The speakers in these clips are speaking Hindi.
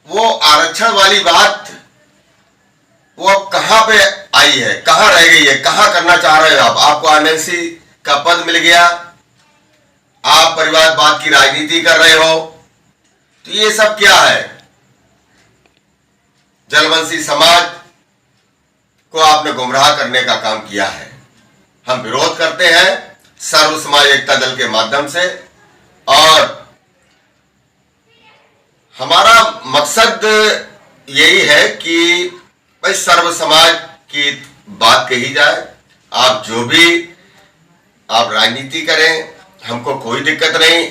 वो आरक्षण वाली बात वो अब कहां पे आई है, कहां रह गई है, कहां करना चाह रहे हो आप? आपको एमएलसी का पद मिल गया, आप परिवारवाद की राजनीति कर रहे हो, तो ये सब क्या है? जलवंशी समाज को आपने गुमराह करने का काम किया है। हम विरोध करते हैं सर्व समाज एकता दल के माध्यम से, और हमारा मकसद यही है कि भाई सर्व समाज की बात कही जाए। आप जो भी आप राजनीति करें, हमको कोई दिक्कत नहीं।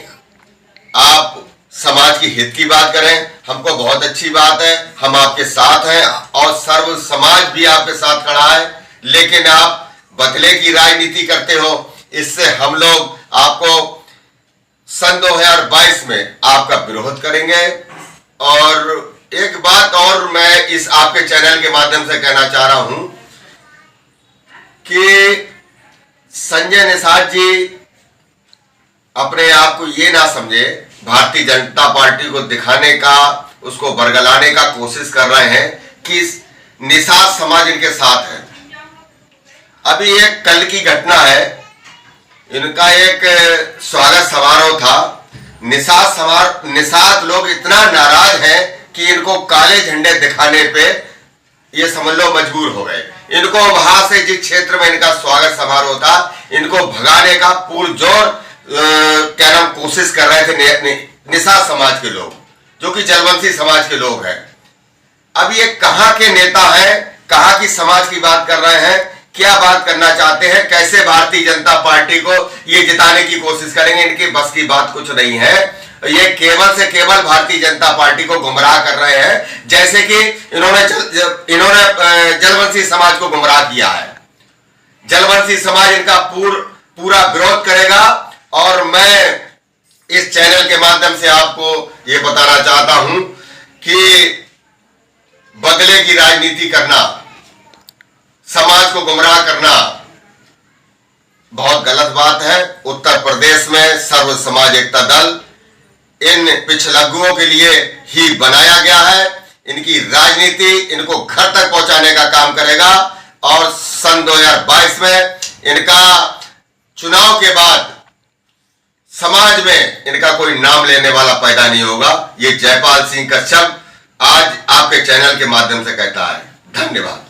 आप समाज की हित की बात करें, हमको बहुत अच्छी बात है, हम आपके साथ हैं और सर्व समाज भी आपके साथ खड़ा है। लेकिन आप बदले की राजनीति करते हो, इससे हम लोग आपको सन 2022 में आपका विरोध करेंगे। और एक बात और मैं इस आपके चैनल के माध्यम से कहना चाह रहा हूं कि संजय निषाद जी अपने आप को ये ना समझे, भारतीय जनता पार्टी को दिखाने का, उसको बरगलाने का कोशिश कर रहे हैं कि निषाद समाज इनके साथ है। अभी एक कल की घटना है, इनका एक स्वागत समारोह था। निषाद लोग इतना नाराज हैं कि इनको काले झंडे दिखाने पे ये समझ लो मजबूर हो गए। इनको वहां से जिस क्षेत्र में इनका स्वागत समारोह था, इनको भगाने का पुरजोर क्या नाम कोशिश कर रहे थे निषाद समाज के लोग, जो कि जलवंशी समाज के लोग हैं। अब ये कहां के नेता हैं, कहां की समाज की बात कर रहे हैं, क्या बात करना चाहते हैं, कैसे भारतीय जनता पार्टी को ये जिताने की कोशिश करेंगे, इनकी बस की बात कुछ नहीं है। ये केवल से केवल भारतीय जनता पार्टी को गुमराह कर रहे हैं, जैसे कि इन्होंने जलवंशी समाज को गुमराह किया है। जलवंशी समाज इनका पूरा विरोध करेगा। और मैं इस चैनल के माध्यम से आपको ये बताना चाहता हूं कि बदले की राजनीति करना, समाज को गुमराह करना बहुत गलत बात है। उत्तर प्रदेश में सर्व समाज एकता दल इन पिछलग्गुओं के लिए ही बनाया गया है। इनकी राजनीति इनको घर तक पहुंचाने का काम करेगा और सन 2022 में इनका चुनाव के बाद समाज में इनका कोई नाम लेने वाला पैदा नहीं होगा। ये जयपाल सिंह कच्छप आज आपके चैनल के माध्यम से कहता है। धन्यवाद।